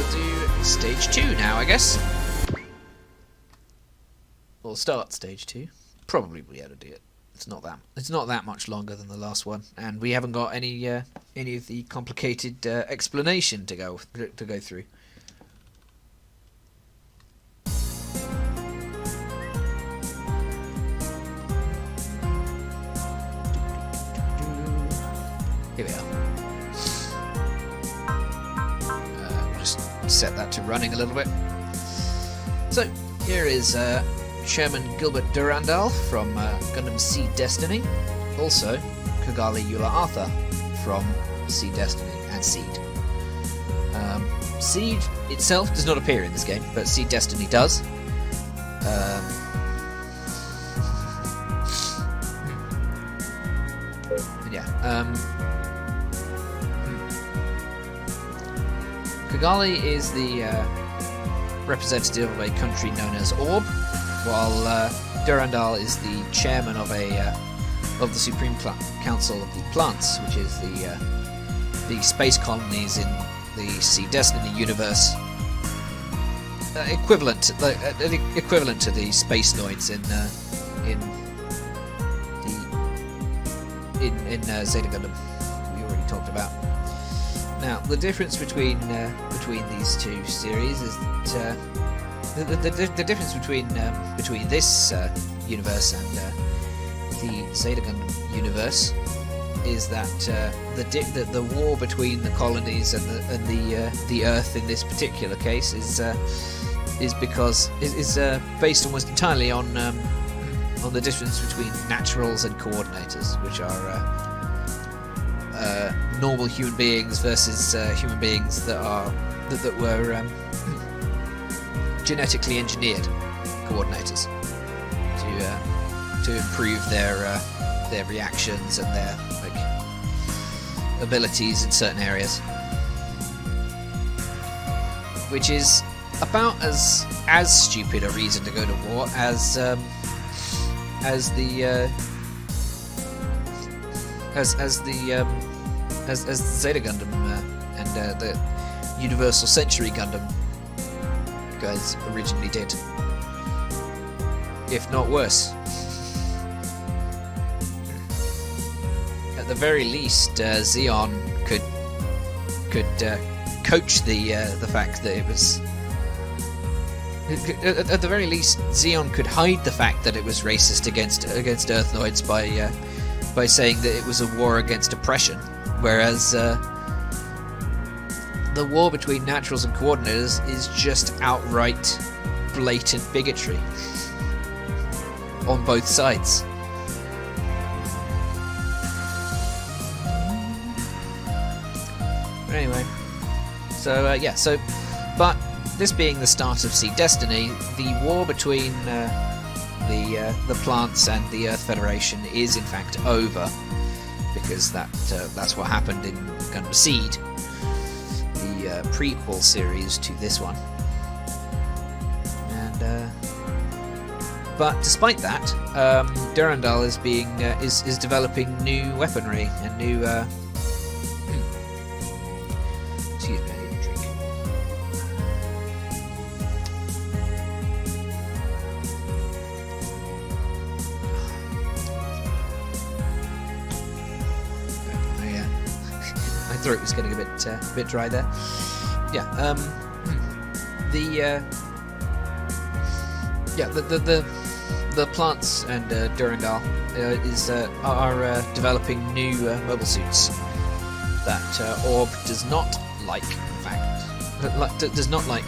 we'll do stage 2 now, I guess. We'll start stage 2. Probably be able to do it. It's not that much longer than the last one, and we haven't got any of the complicated explanation to go through. Here we are. We'll just set that to running a little bit. So here is Chairman Gilbert Durandal from Gundam SEED Destiny, also Kigali Eula Arthur from SEED Destiny and SEED. SEED itself does not appear in this game, but SEED Destiny does. Kigali is the representative of a country known as Orb, while Durandal is the chairman of the Supreme Council of the Plants, which is the space colonies in the SEED Destiny universe, equivalent to the space noids in Zeta Gundam we already talked about. Now, the difference between these two series is that the difference between this universe and the Zeta Gundam universe is that the war between the colonies and the Earth in this particular case is based almost entirely on the difference between naturals and coordinators, which are normal human beings versus human beings that were genetically engineered coordinators to improve their reactions and their abilities in certain areas, which is about as stupid a reason to go to war as Zeta Gundam and the Universal Century Gundam guys originally did, if not worse. At the very least, Zeon could coach the fact that it was. At the very least, Zeon could hide the fact that it was racist against Earthnoids by saying that it was a war against oppression, whereas the war between naturals and coordinators is just outright blatant bigotry on both sides. But anyway, but this being the start of SEED Destiny, the war between the plants and the Earth Federation is in fact over, because that's what happened in Gundam SEED, the prequel series to this one. And but despite that, Durandal is developing new weaponry and new. Excuse me, I need a drink. My throat was getting a bit dry there. Yeah. The plants and Durandal are developing new mobile suits that Orb does not like. In fact, does not like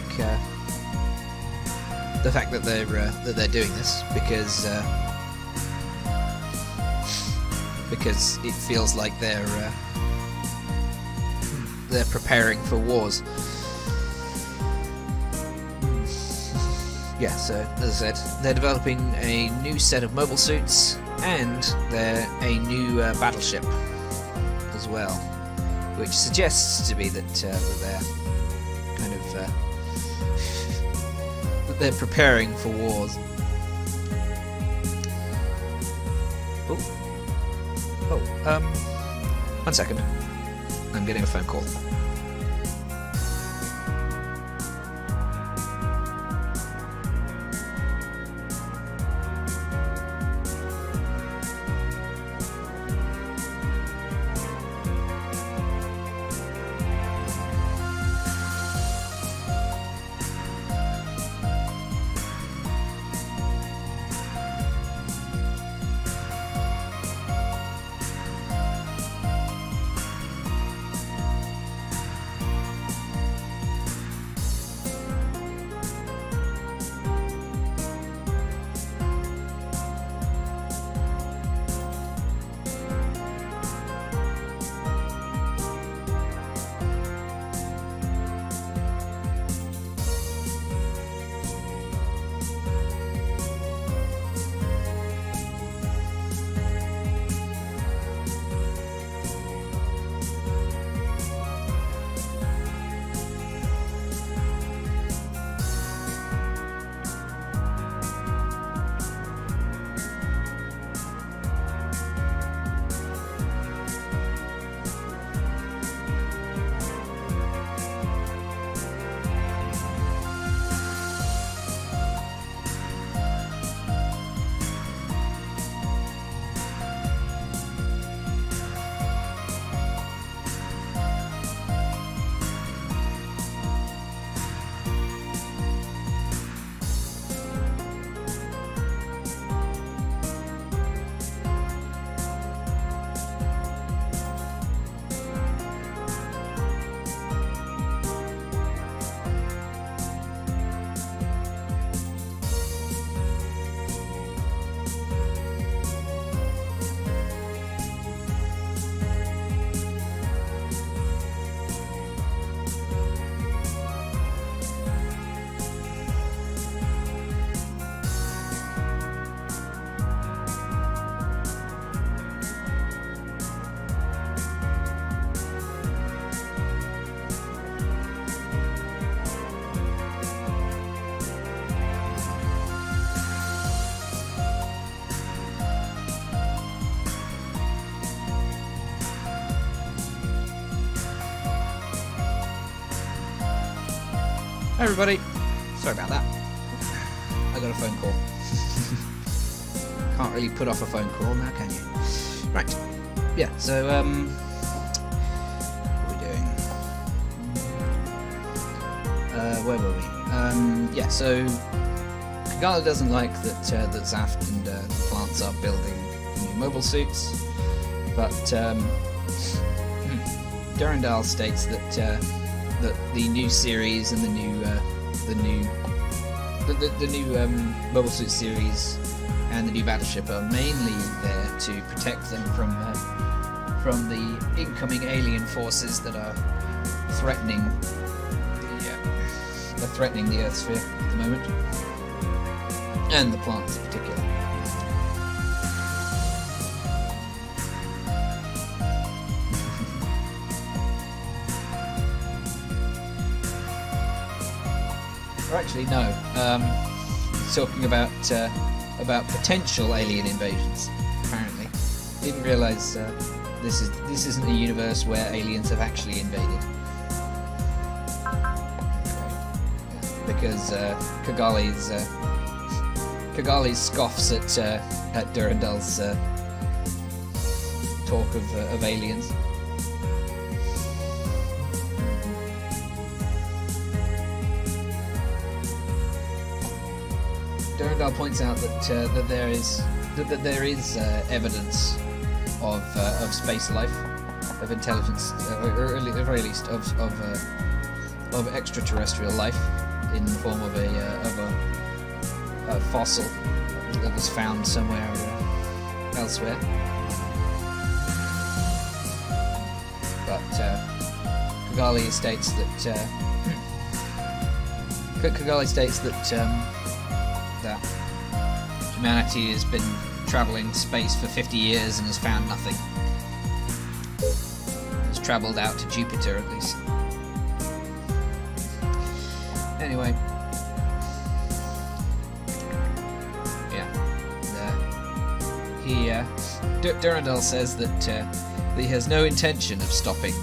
the fact that they're doing this, because it feels like they're preparing for wars. Yeah, so as I said, they're developing a new set of mobile suits, and they're a new battleship as well, which suggests to me that they're kind of that they're preparing for wars. One second. I'm getting a phone call. Hi everybody. Sorry about that. I got a phone call. Can't really put off a phone call now, can you? Right. Yeah, so what are we doing? Where were we? Yeah, so Virgola doesn't like that that Zaft and the plants are building new mobile suits, but Durandal states that that the new series and the new mobile suit series and the new battleship are mainly there to protect them from the incoming alien forces that are threatening the Earth sphere at the moment, and the plants in particular. Or actually, no. Talking about potential alien invasions. Apparently, didn't realise this isn't a universe where aliens have actually invaded. Because Kigali scoffs at Durandal's talk of aliens. Durandal points out that there is evidence of space life, of intelligence, or at the very least of extraterrestrial life in the form of a fossil that was found somewhere elsewhere. But Kigali states that humanity has been travelling space for 50 years and has found nothing. It's travelled out to Jupiter at least. Anyway, yeah, Durandal says that he has no intention of stopping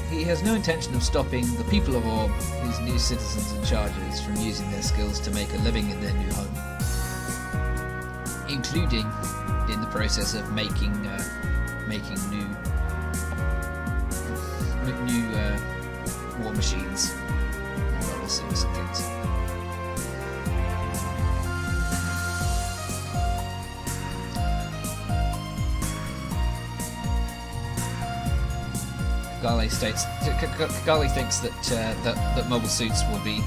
He has no intention of stopping the people of Orb, these new citizens and charges, from using their skills to make a living in their new home, including in the process of making new war machines, mobile suits and things. Kigali thinks that mobile suits will be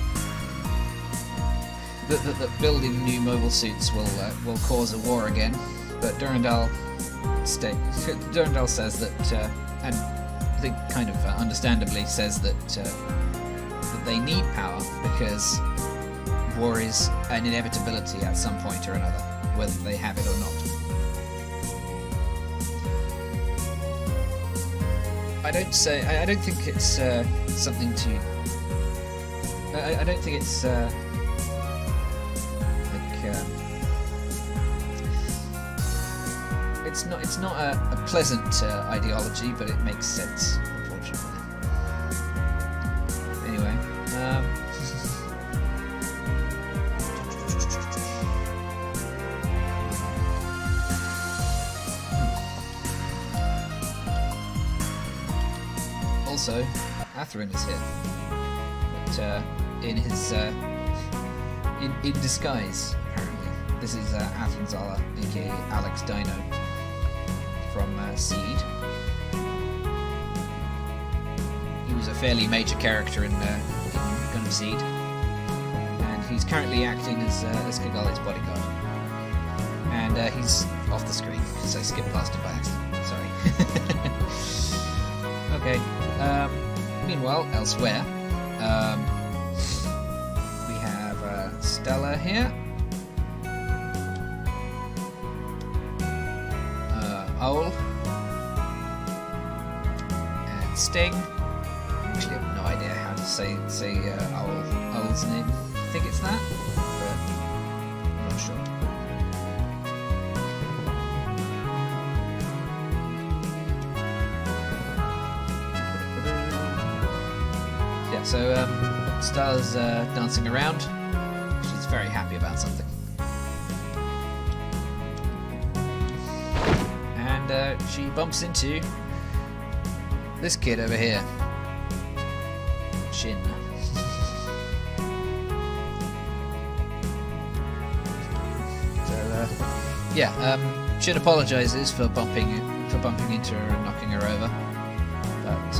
that building new mobile suits will cause a war again, but Durandal says that, and I think kind of understandably says that they need power because war is an inevitability at some point or another, whether they have it or not. I don't think it's something to. I don't think it's It's not a pleasant ideology, but it makes sense, unfortunately. Anyway, also, Atherin is here, but in his in disguise. Apparently, this is Atherinzala, aka Alex Dino from SEED. He was a fairly major character in Gundam SEED, and he's currently acting as Kigali's bodyguard. And he's off the screen, so I skipped past him by accident. Sorry. Okay. Meanwhile, elsewhere, we have Stella here. Owl and Sting. Actually, I have no idea how to say Owl's name. I think it's that, but I'm not sure. Yeah, so Star's dancing around. She's very happy about something. And she bumps into this kid over here. Shin. So, Shin apologises for bumping into her and knocking her over. But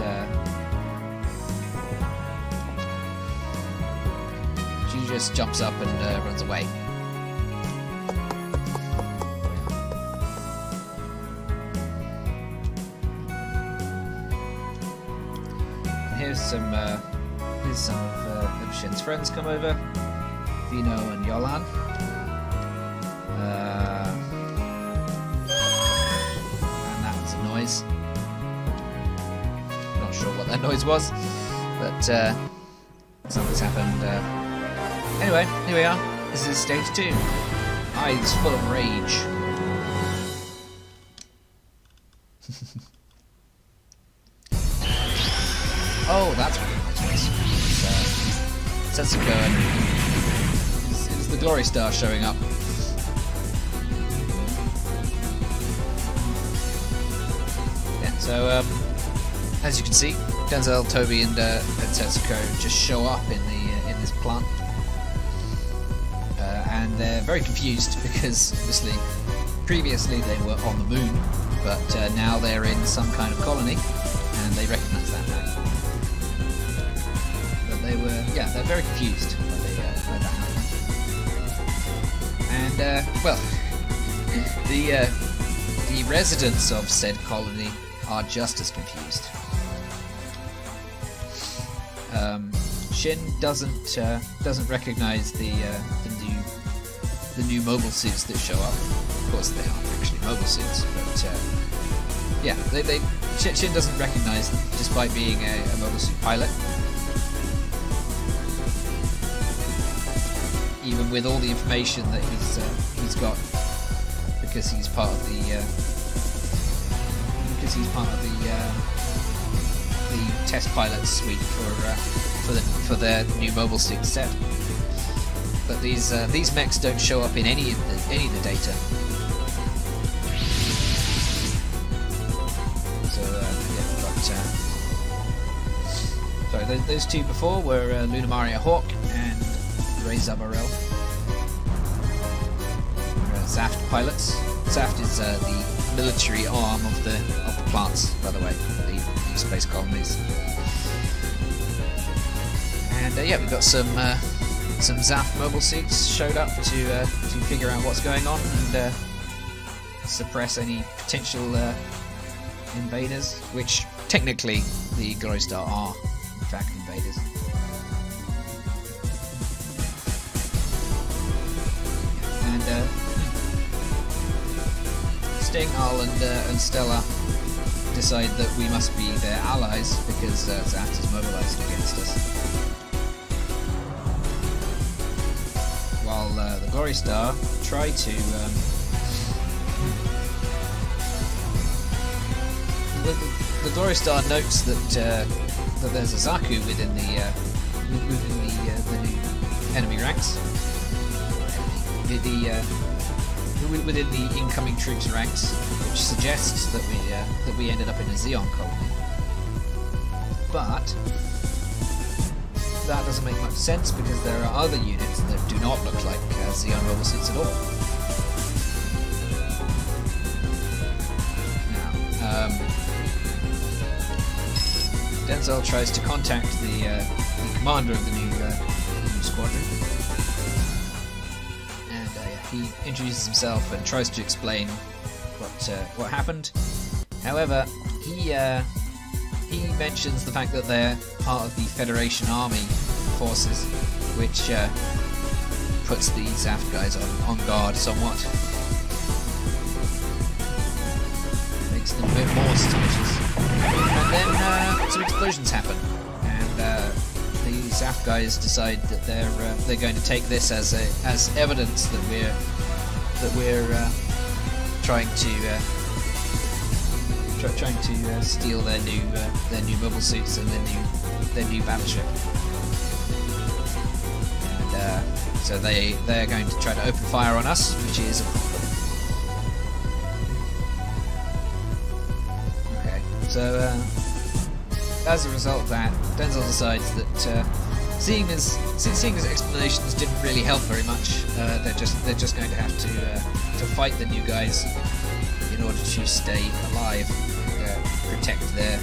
she just jumps up and runs away. Here's some of Shin's friends come over. Vino and Yolan. And that's a noise. Not sure what that noise was, but something's happened. Anyway, here we are. This is stage 2. Eyes full of rage. Oh, that's what it was. It's Setsuko and it's the Glory Star showing up. Yeah, so as you can see, Denzel, Toby, and Setsuko just show up in this plant, and they're very confused because obviously previously they were on the moon, but now they're in some kind of colony, and they recognise that now. But they're very confused when that happened. And well, the residents of said colony are just as confused. Shin doesn't recognise the new mobile suits that show up. Of course, they aren't actually mobile suits, but yeah, Shin doesn't recognise them, despite being a mobile suit pilot. Even with all the information that he's got, because he's part of the test pilot suite for their new mobile suit set. But these mechs don't show up in any of the data. So sorry, those two before were Luna Maria Hawk and Ray Zabarel. Zaft pilots. Zaft is the military arm of the plants, by the way, the space colonies. And yeah, we've got some Zaft mobile suits showed up to figure out what's going on and suppress any potential invaders, which technically the Glory Star are in fact invaders. And Sting, Al, and Stella decide that we must be their allies because Zaft is mobilized against us. While the Glory Star try to the Glory Star notes that there's a Zaku within the new enemy ranks. Within the incoming troops ranks, which suggests that we ended up in a Xeon colony. But that doesn't make much sense because there are other units that do not look like Xeon mobile suits at all. Now, Denzel tries to contact the commander of the new squadron. He introduces himself and tries to explain what happened. However, he mentions the fact that they're part of the Federation Army forces, which puts the Zaft guys on guard somewhat. Makes them a bit more suspicious. And then some explosions happen, and the Zaft guys decide that they're going to take this as evidence that we're trying to steal their new mobile suits and their new their new battleship. And so they're going to try to open fire on us, which is a problem. Okay, so as a result of that, Denzel decides that seeing as explanations didn't really help very much, they're just going to have to fight the new guys in order to stay alive and protect the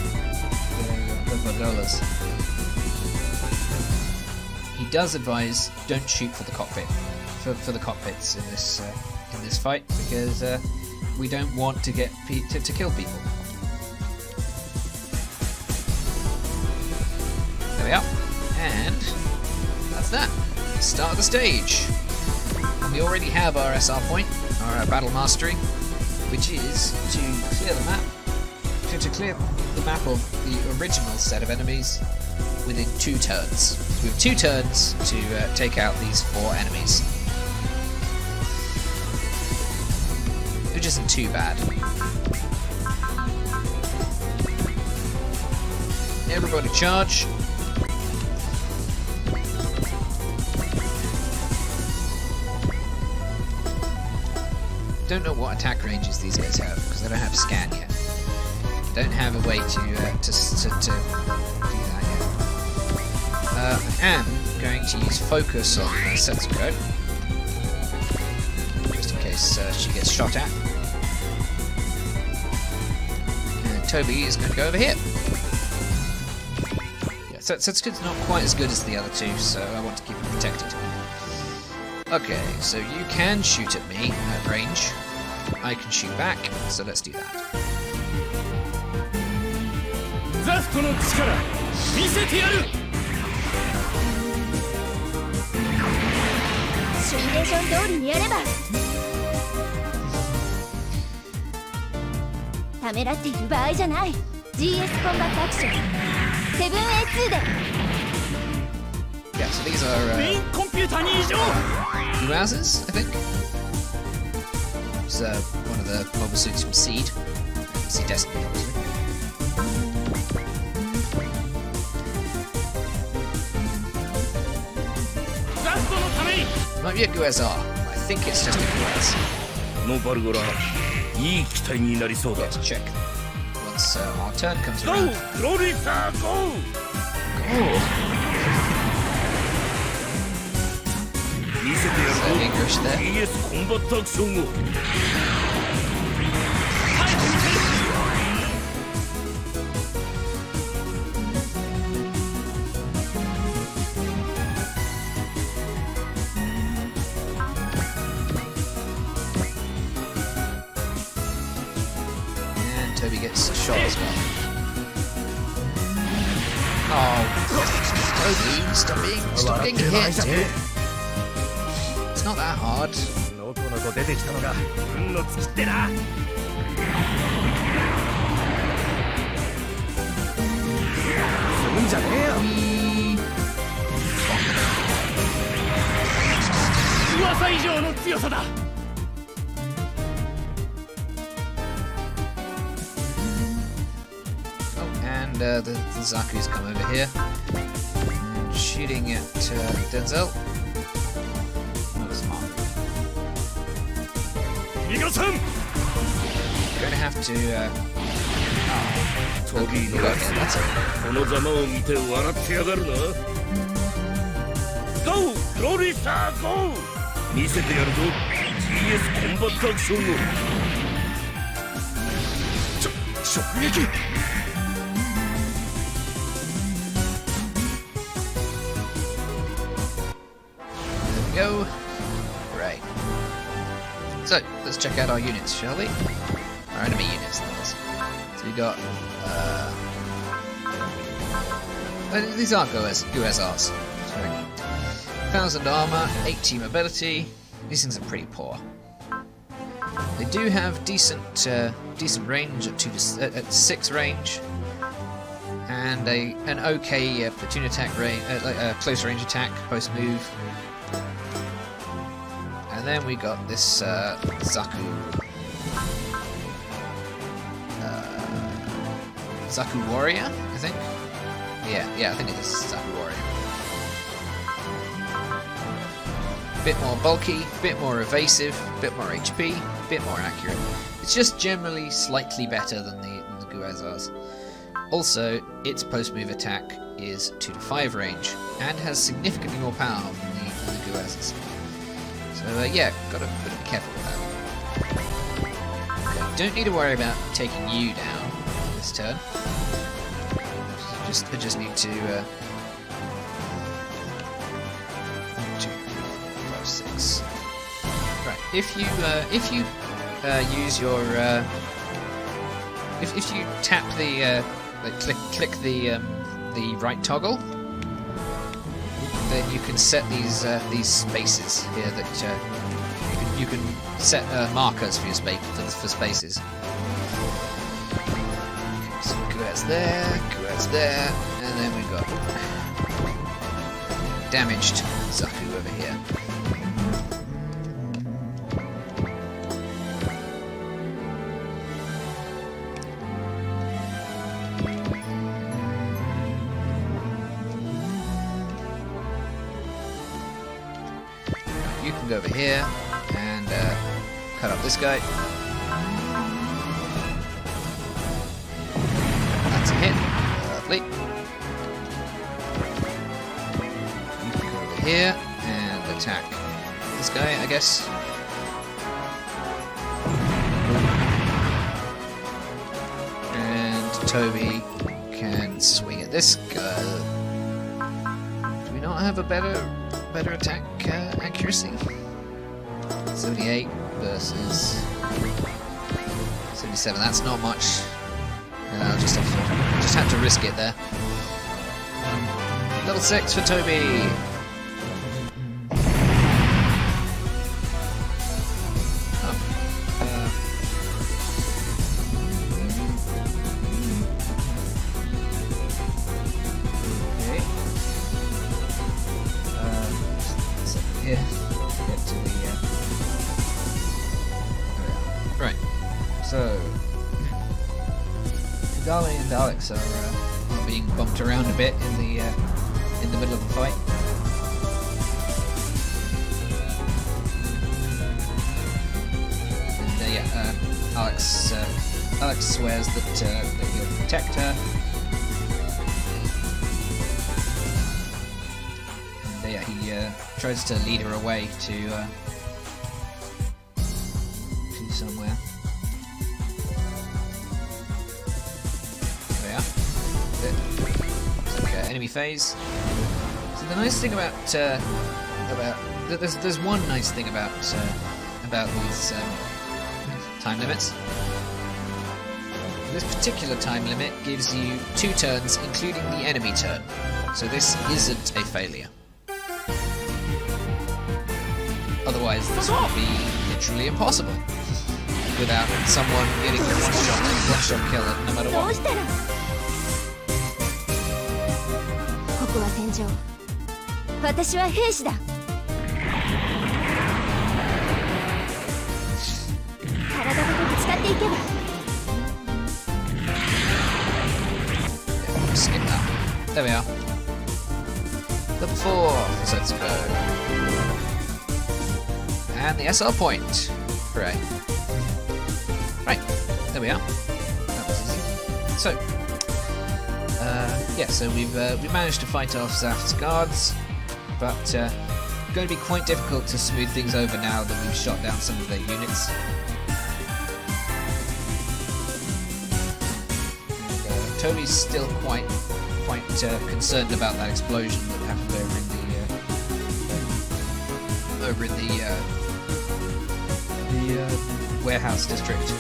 Virgolas. He does advise don't shoot for the cockpit, for the cockpits in this fight, because we don't want to get to kill people. There we are, and that's that. Start of the stage. And we already have our SR point, our battle mastery, which is to clear the map. To clear the map of the original set of enemies within 2 turns. So we have 2 turns to take out these 4 enemies, which isn't too bad. Everybody charge. Don't know what attack ranges these guys have because they don't have scan yet. Don't have a way to do that yet. I am going to use focus on Setsuko, just in case she gets shot at. And Toby is going to go over here. Yeah, Setsuko's not quite as good as the other two, so I want to keep him protected. Okay, so you can shoot at me at range. I can shoot back, so let's do that. Yeah, so these are Uazes, I think. It's one of the mobile suits from SEED Destiny, obviously. Might be a Guaz R. I think it's just a Guaz. Let's check once our turn comes around. English there. And Toby gets shot as well. Oh, Toby, stop being hit. It's not that hard. Oh, and the Zaku's come over here, and shooting at Denzel. Going to have to Toby, that's it. Go! Glory star, go! There we go. Right. So, let's check out our units, shall we? Our enemy units, that is. So we got, these are Guazars. Sorry. 1000 armor, 80 mobility. These things are pretty poor. They do have decent range at 6 range, and an okay platoon attack range, close range attack post move. And then we got this Zaku warrior, I think. Yeah, I think it is Zaku Warrior. Bit more bulky, bit more evasive, bit more HP, bit more accurate. It's just generally slightly better than the Guazars. Also, its post-move attack is 2 to 5 range and has significantly more power than the Guazars. So yeah, gotta be careful with that. Okay, don't need to worry about taking you down this turn. I just need to 2, 3, 4, 5, 6. Right, if you use your if you tap the click the right toggle, then you can set these spaces here that you can set markers for your spaces. Okay, so Guaz there, and then we've got damaged Zaku over here. You can go over here and cut up this guy. That's a hit. Lovely. You can go over here and attack this guy, I guess. And Toby can swing at this guy. Do we not have a better attack accuracy? 78 versus 77. That's not much. And I'll just have to risk it there. Level 6 for Toby. So, Virgola and Alex are being bumped around a bit in the middle of the fight. And Alex swears that he'll protect her. And he tries to lead her away to somewhere. Enemy phase. So the nice thing about there's one nice thing about these time limits. This particular time limit gives you 2 turns, including the enemy turn. So this isn't a failure. Otherwise, this would be literally impossible without someone getting a one-shot kill no matter what. ここは戦場。私は兵士だ。体ごとぶつかっていけば。Skip that. There we are. Level 4 for Setsuko. And the SR point. Hooray. Right, there we are. That was easy. So, yeah, so we managed to fight off Zaft's guards, but going to be quite difficult to smooth things over now that we've shot down some of their units. And, Toby's still quite concerned about that explosion that happened over in the warehouse district.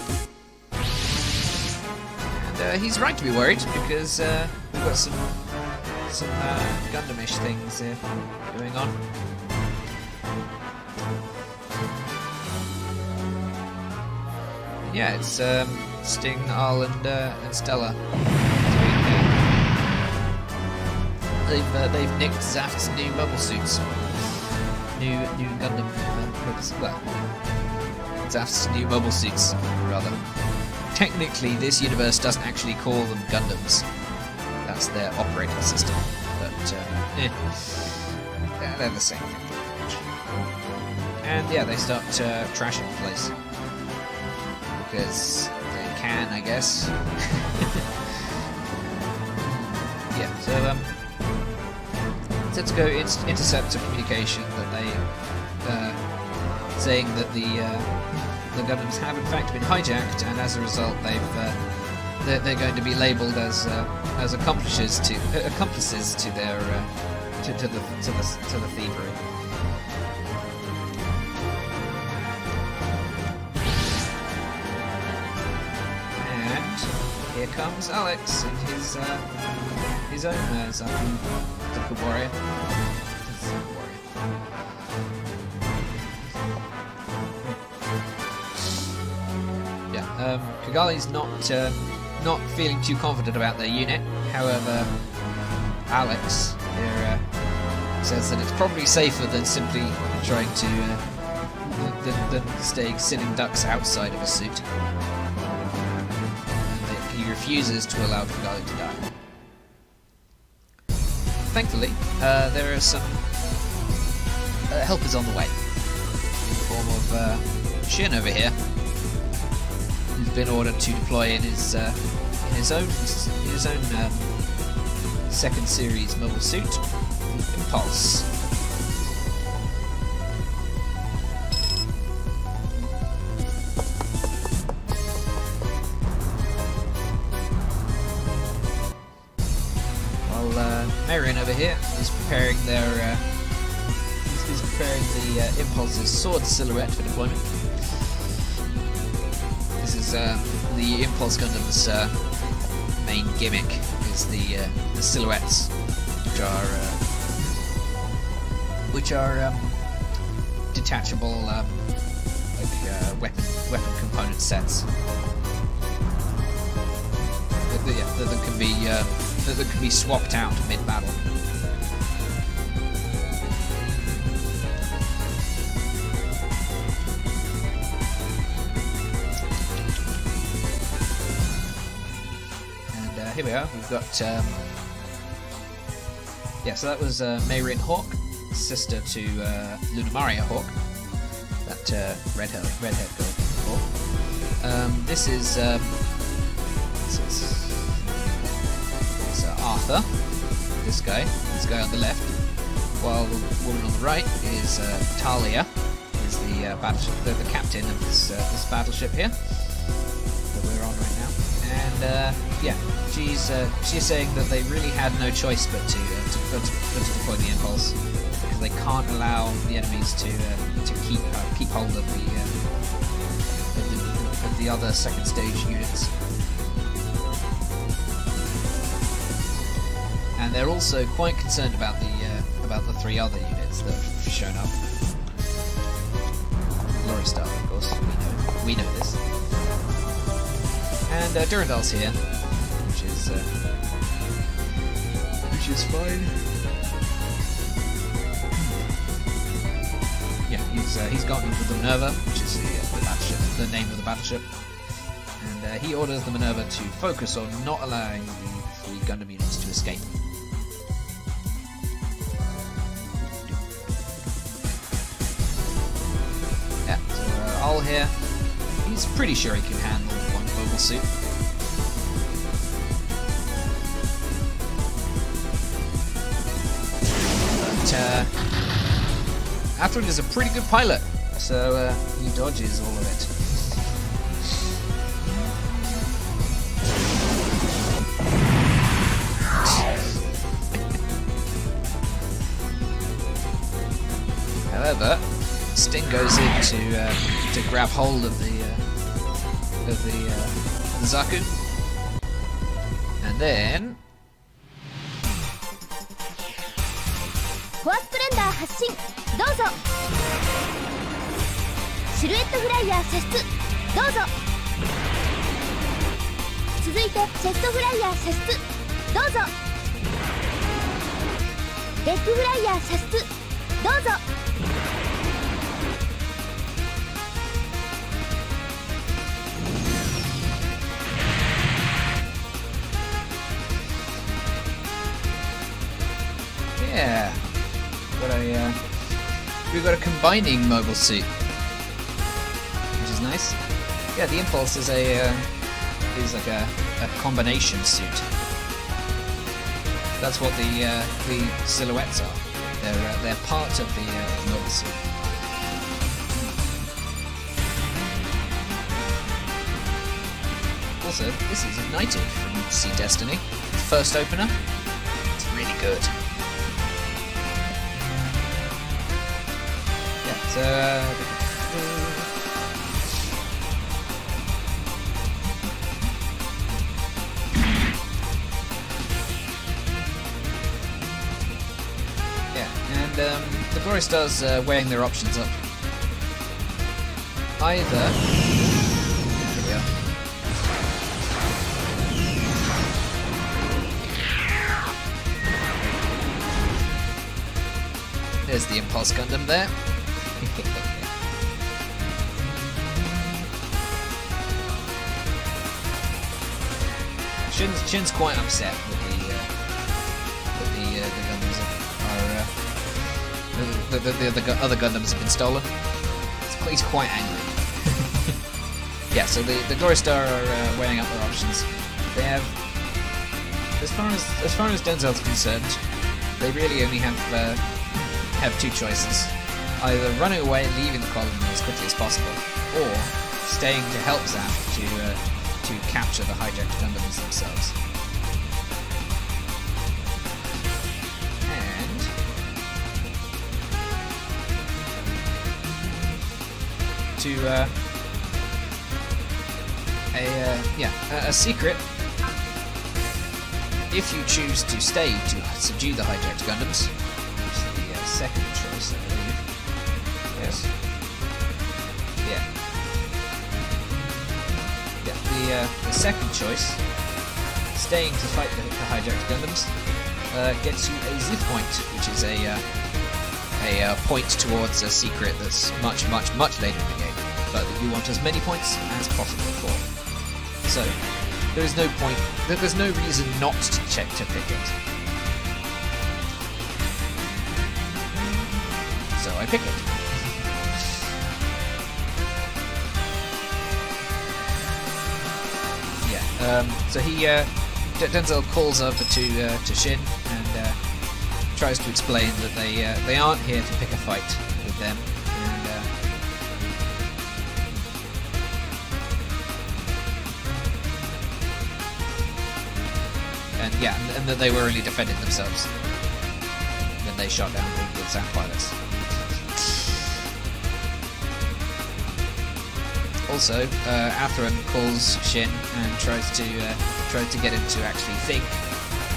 And he's right to be worried because we've got some Gundam-ish things going on. Yeah, it's Sting, Al, and Stella. They've nicked Zaft's new bubble suits. New Gundam well, Zaft's new bubble suits, rather. Technically, this universe doesn't actually call them Gundams. that's their operating system. But they're the same thing pretty much. And yeah, they start trashing the place because they can, I guess. Yeah. So Setsuko intercepts a communication that they saying that the Gundams have in fact been hijacked, and as a result, they're going to be labelled as accomplices to their to the thievery. And here comes Alex in his own Zaku warrior. Kigali's not feeling too confident about their unit. However, Alex here says that it's probably safer than simply trying to than staying sitting ducks outside of a suit. And he refuses to allow Kigali to die. Thankfully, there are some helpers on the way in the form of Shin over here, who's been ordered to deploy in his own second series mobile suit, Impulse. While Marion over here is preparing the Impulse's sword silhouette for deployment. This is the Impulse Gundam's main gimmick, is the silhouettes, which are detachable weapon component sets that can be swapped out mid-battle. Here we are. We've got so that was Mayrin Hawk, sister to Lunamaria Hawk, that redhead girl before. This is Arthur, this guy on the left, while the woman on the right is Talia, is the captain of this battleship here that we're on right now. And she's saying that they really had no choice but to deploy the Impulse, because they can't allow the enemies to keep hold of the other second stage units. And they're also quite concerned about the three other units that have shown up. Glory Star, of course, we know this. And Durandal's here, which is fine. Yeah, he's gotten with the Minerva, which is the battleship, the name of the battleship, and he orders the Minerva to focus on not allowing the three Gundam units to escape. Yeah, so Al here, he's pretty sure he can handle one mobile suit. Athrun is a pretty good pilot, so he dodges all of it. However, Sting goes in to grab hold of the Zaku, and then Force Splendor 発進どうぞシルエットフライヤー射出どうぞ続いてチェストフライヤー射出どうぞレッグフライヤー射出どうぞ Yeah. We've got a combining mobile suit, which is nice. Yeah, the Impulse is like a combination suit. That's what the silhouettes are. They're part of the mobile suit. Also, this is Ignited from SEED Destiny. First opener. It's really good. Yeah, so the Glory Stars weighing their options up. Either here we are. There's the Impulse Gundam there. Shin's quite upset with the other Gundams have been stolen. He's quite angry. Yeah, so the Glory Star are weighing up their options. They have, as far as Denzel's concerned, they really only have two choices: either running away and leaving the colony as quickly as possible, or staying to help Zap to capture the hijacked Gundams themselves. A secret. If you choose to stay to subdue the hijacked Gundams, which is the second choice, I believe. Yes. Yeah. The second choice, staying to fight the hijacked Gundams, gets you a Z point, which is a point towards a secret that's much later in the game, but that you want as many points as possible for. So there is no point. There's no reason not to check to pick it. So I pick it. Yeah. So he Denzel calls over to Shin and tries to explain that they aren't here to pick a fight with them, and that they were only defending themselves. Then they shot down the Zap pilots. Also, Atheron calls Shin and tries to get him to actually think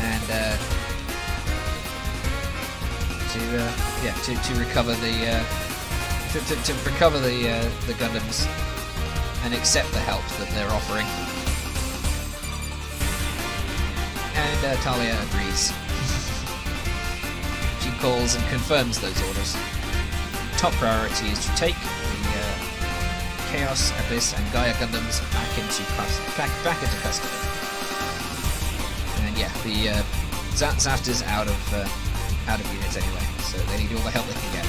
and to recover the Gundams and accept the help that they're offering. And Talia agrees. She calls and confirms those orders. Top priority is to take the Chaos, Abyss, and Gaia Gundams back into custody. And yeah, the Zaft is out of units anyway, so they need all the help they can get.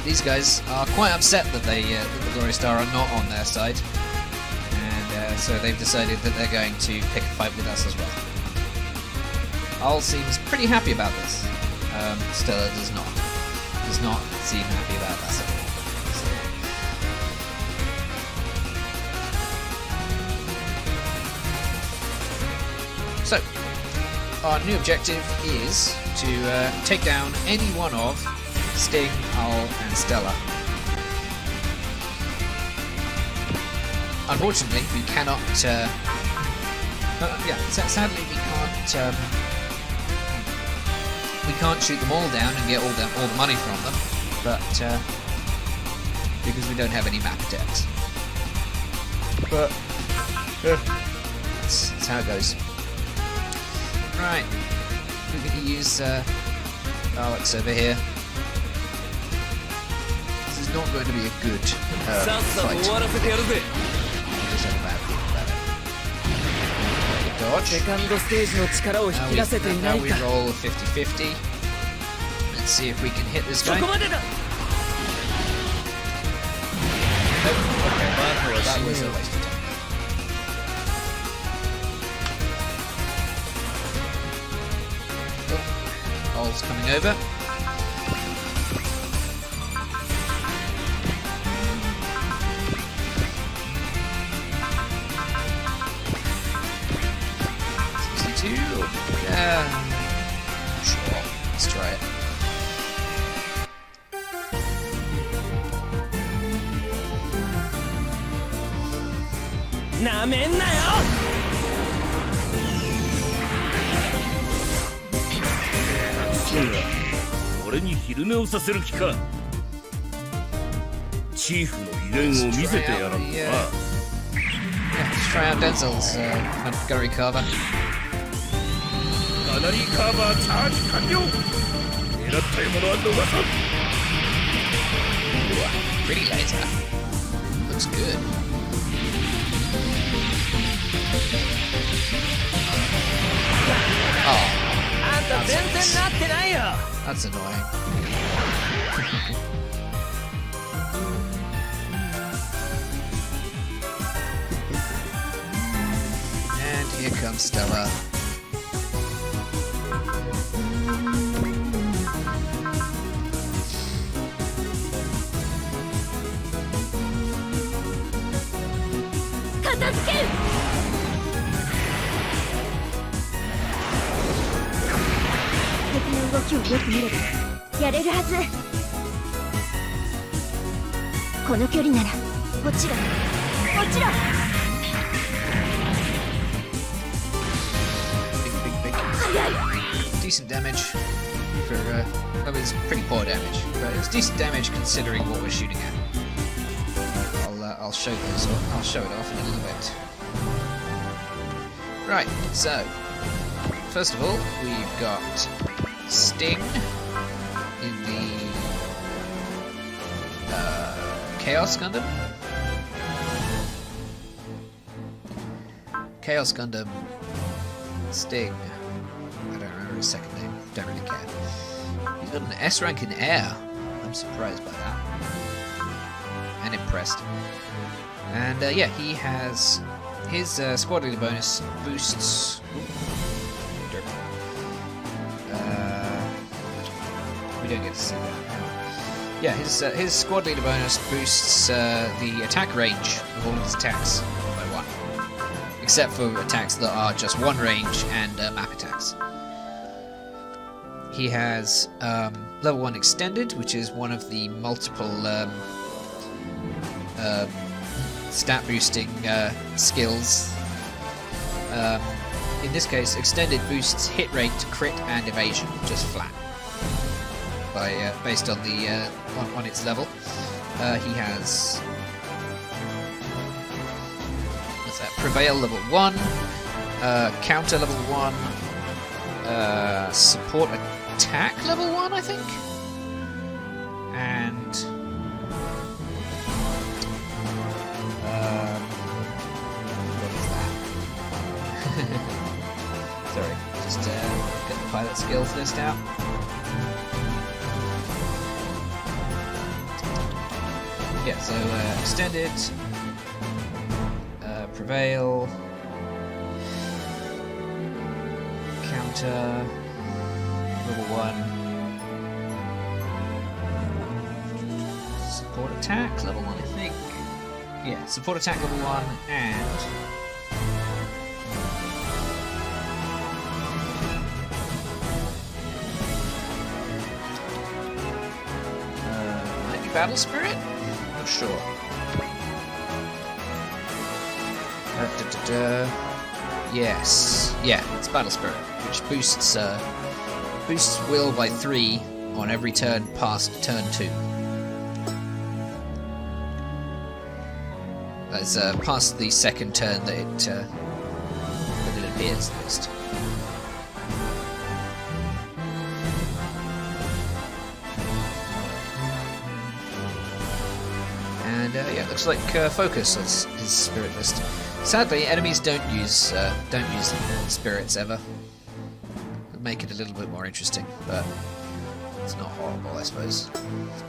These guys are quite upset that that the Glory Star are not on their side, and so they've decided that they're going to pick a fight with us as well. Al seems pretty happy about this. Stella does not seem happy about that at all. So, our new objective is to take down any one of Sting, Al, and Stella. Unfortunately, we cannot. Sadly, we can't shoot them all down and get all the money from them, but because we don't have any map attacks. But that's how it goes. Right, we're going to use Alex over here. This is not going to be a good さっさと fight. 終わらせてやるぜ Just have a bad feeling about it. Dodge. セカンドステージの力を引き出せていな Now い we か roll 50-50. Let's see if we can hit this そ guy. こまでだ Okay, that was a waste of time. Oh, All's coming over. Sure, let's try it. Na めんなよ俺に昼寝をさせる気かチーフの威厳を見せてやらんとな Yeah, let's try out Denzel's gunnery carver. ガナリーカーバーチャージ完了狙った獲物は逃さん Ooh, pretty laser. Looks good. Oh, あんた全然なってないよ that's annoying. And here comes Stella. Yo よく見ればやれるはずこの距離ならこっちだこっちだ Big. Decent damage for, I mean, it's pretty poor damage, but it's decent damage considering what we're shooting at. I'll show this. I'll show it off in a little bit. Right. So, first of all, we've got Sting in the Chaos Gundam. Chaos Gundam Sting. I don't remember his second name. Don't really care. He's got an S rank in air. I'm surprised by that. And impressed. And yeah, he has his squad leader bonus boosts. We don't get to see that. Yeah, his squad leader bonus boosts the attack range of all of his attacks by 1. Except for attacks that are just 1 range and map attacks. He has level 1 extended, which is one of the multiple stat boosting skills. In this case, extended boosts hit rate, crit, and evasion, just flat. By based on the on its level. He has what's that? Prevail level 1, counter level 1, support attack level 1, I think, and what is that? Sorry, just get the pilot skills list out. Yeah, so extended, prevail, counter, level 1, support attack, level 1 I think. Yeah, support attack level 1 and might be battle spirit? Not sure. Yes, yeah, it's battle spirit, which boosts boosts will by 3 on every turn past turn 2. That's past the second turn that it appears at least. And yeah, it looks like focus is spirit list. Sadly, enemies don't use spirits ever. It'll make it a little bit more interesting, but it's not horrible, I suppose.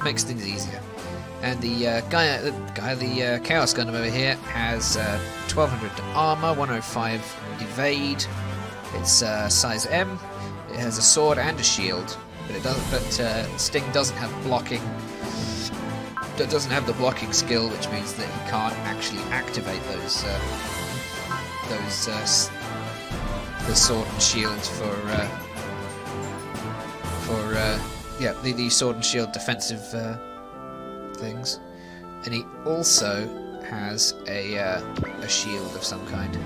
Makes things easier. And the the Chaos Gundam over here has 1200 armor, 105 evade. It's size M. It has a sword and a shield, but it doesn't. But Sting doesn't have blocking. It doesn't have the blocking skill, which means that he can't actually activate the sword and shield the sword and shield defensive things. And he also has a shield of some kind.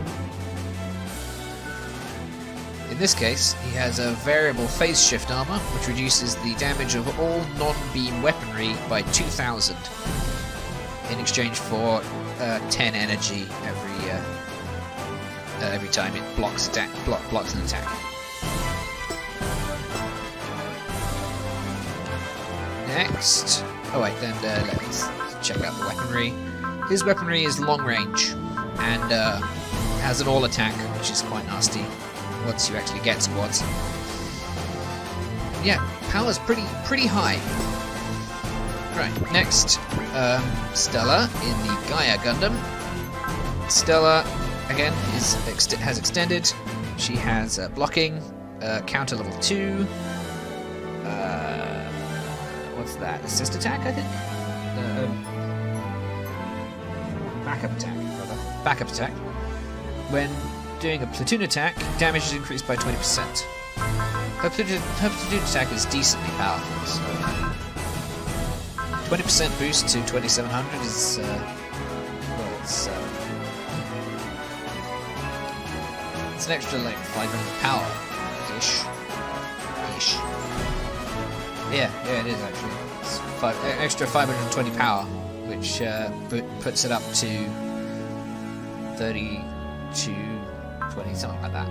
In this case, he has a variable phase shift armor, which reduces the damage of all non-beam weaponry by 2,000 in exchange for 10 energy every time it blocks an attack. Next, let's check out the weaponry. His weaponry is long range and has an all attack, which is quite nasty once you actually get squads. Yeah, power's pretty high. Right, next, Stella in the Gaia Gundam. Stella, again, has extended. She has blocking, counter level 2. What's that? Assist attack, I think? Backup attack, rather. Backup attack. When doing a platoon attack, damage is increased by 20%. Her platoon attack is decently powerful, so 20% boost to 2700 is it's an extra like 500 power ish. Yeah, it is actually. It's extra 520 power, which puts it up to 3220, something like that.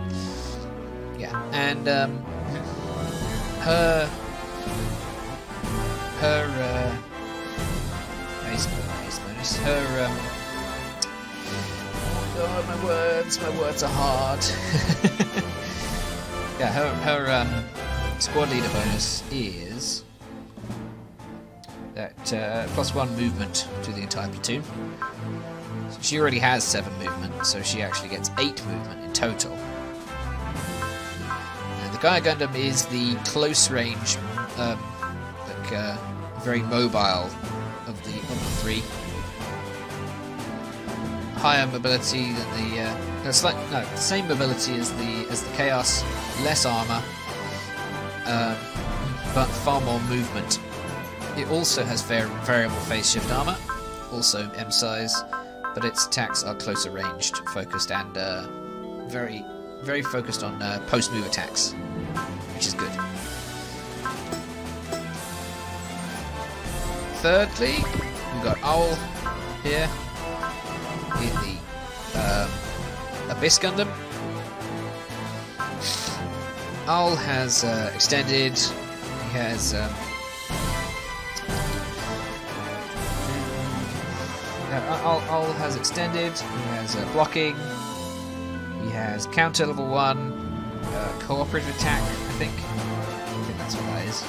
Yeah, and her base bonus. Her my words are hard. Yeah, her squad leader bonus is that +1 movement to the entire platoon. So she already has 7 movement, so she actually gets 8 movement in total. And the Gaia Gundam is the close range, very mobile of the 3. Higher mobility than the same mobility as the Chaos, less armor. But far more movement. It also has variable phase shift armor, also M size, but its attacks are closer ranged, focused, and very, very focused on post-move attacks, which is good. Thirdly, we've got Owl here in the Abyss Gundam. Owl has extended. He has Owl has extended. He has blocking. He has counter level 1, cooperative attack. I think that's what that is.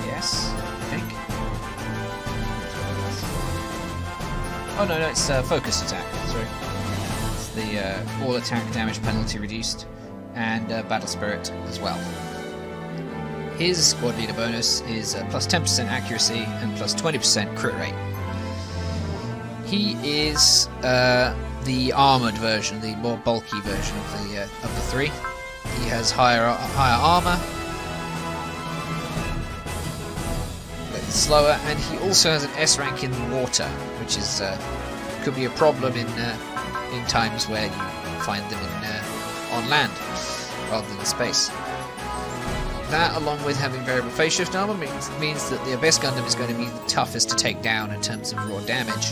Yes, I think. Oh no, it's focus attack. Sorry, it's the all attack damage penalty reduced, and battle spirit as well. His squad leader bonus is plus 10% accuracy and plus 20% crit rate. He is the armored version, the more bulky version of the 3. He has higher armor, but he's slower, and he also has an S rank in the water, which is could be a problem in times where you find them on land rather than in space. That, along with having variable phase shift armor, means that the Abyss Gundam is going to be the toughest to take down in terms of raw damage.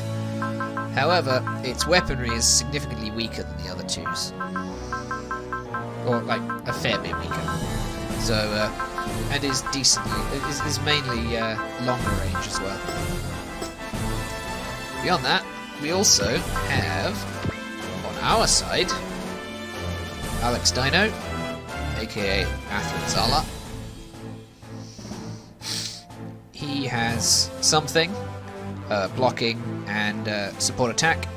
However, its weaponry is significantly weaker than the other 2s. Or, like, a fair bit weaker. So, and is decently is mainly longer range as well. Beyond that, we also have on our side Alex Dino, aka Athlon Zala. He has something, blocking and support attack,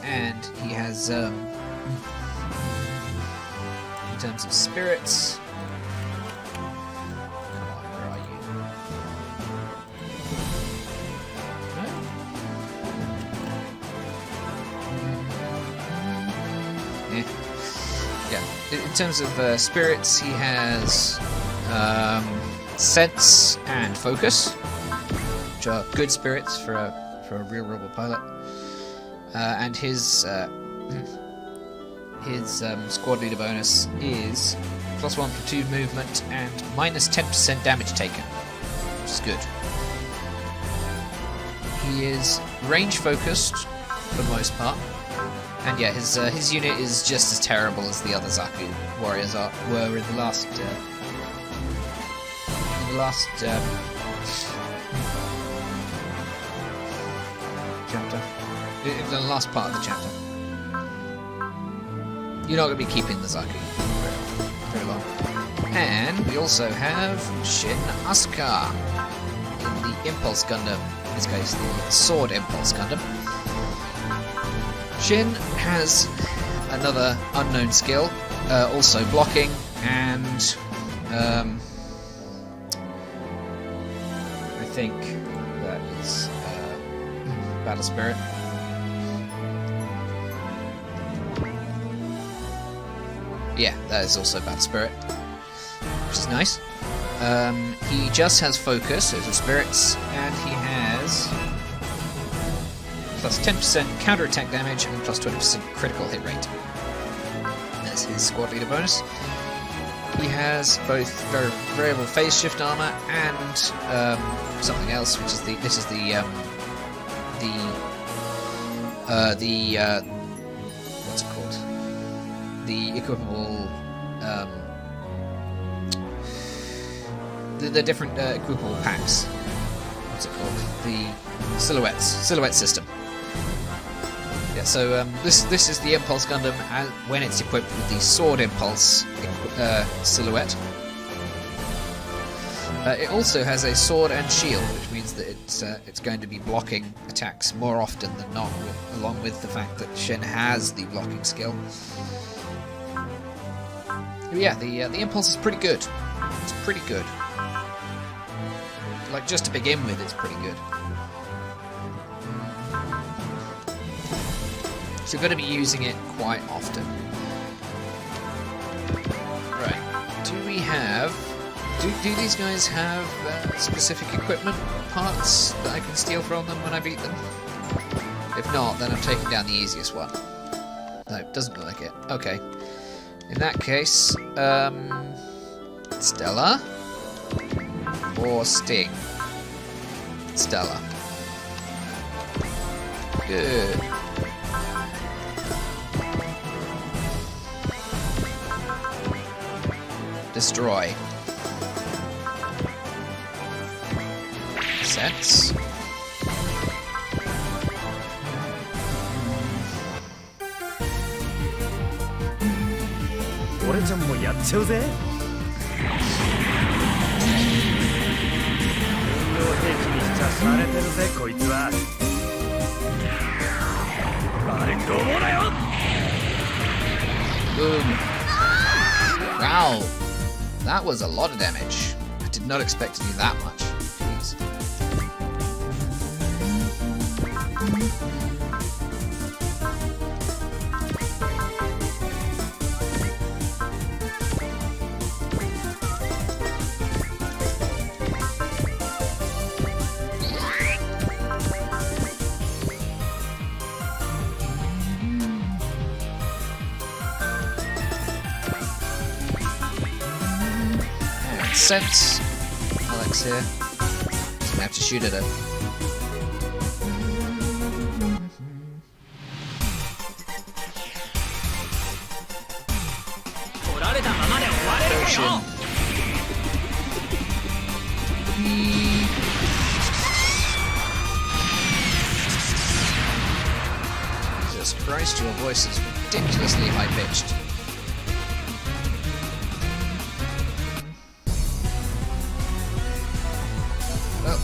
and he has in terms of spirits. Come on, where are you? No? Yeah. In terms of spirits, he has sense and focus, which are good spirits for a real robot pilot. And his squad leader bonus is +1 platoon movement and -10% damage taken, which is good. He is range focused for the most part, and yeah, his unit is just as terrible as the other Zaku warriors were in the last chapter. In the last part of the chapter. You're not going to be keeping the Zaku very long. And we also have Shin Asuka in the Impulse Gundam, in this case the Sword Impulse Gundam. Shin has another unknown skill, also blocking and I think that is Battle Spirit. Yeah, that is also Battle Spirit, which is nice. He just has focus, so the spirits, and he has +10% counter-attack damage and +20% critical hit rate. That's his squad leader bonus. He has both variable phase shift armor and something else, which is the what's it called? The equipable, the different equipable packs. What's it called? The silhouette system. Yeah. So this is the Impulse Gundam when it's equipped with the Sword Impulse silhouette. It also has a sword and shield, which means that it's going to be blocking attacks more often than not, along with the fact that Shin has the blocking skill. But yeah, the Impulse is pretty good. It's pretty good. Like, just to begin with, it's pretty good. So you're going to be using it quite often. Right. Do we have... Do these guys have specific equipment parts that I can steal from them when I beat them? If not, then I'm taking down the easiest one. No, it doesn't look like it. Okay. In that case, Stella or Sting? Stella. Good. Destroy. Sets. Boom. Wow. That was a lot of damage. I did not expect to do that much. Jeez. Sense. Alex here. Just gonna have to shoot at it. Potion. Jesus Christ, your voice is ridiculously high-pitched. Oh,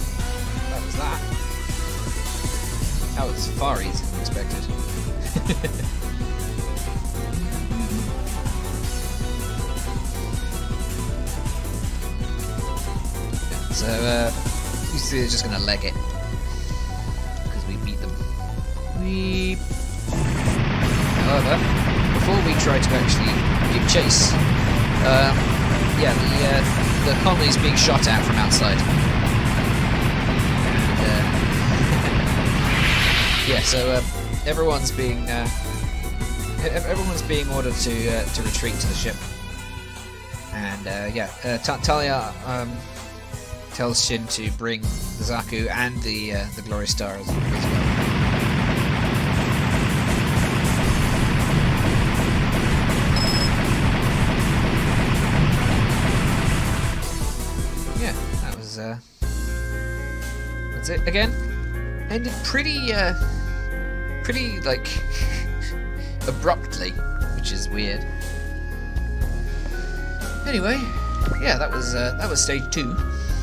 that was that. That was far easier than expected. So, you see, they're just gonna leg it because we beat them. However, before we try to actually give chase, yeah, the colony's being shot at from outside. And, yeah, so everyone's being ordered to retreat to the ship. And yeah, Talia tells Shin to bring the Zaku and the Glory Star as well. Yeah, that was that's it again. Ended pretty like abruptly, which is weird. Anyway, yeah, that was stage 2.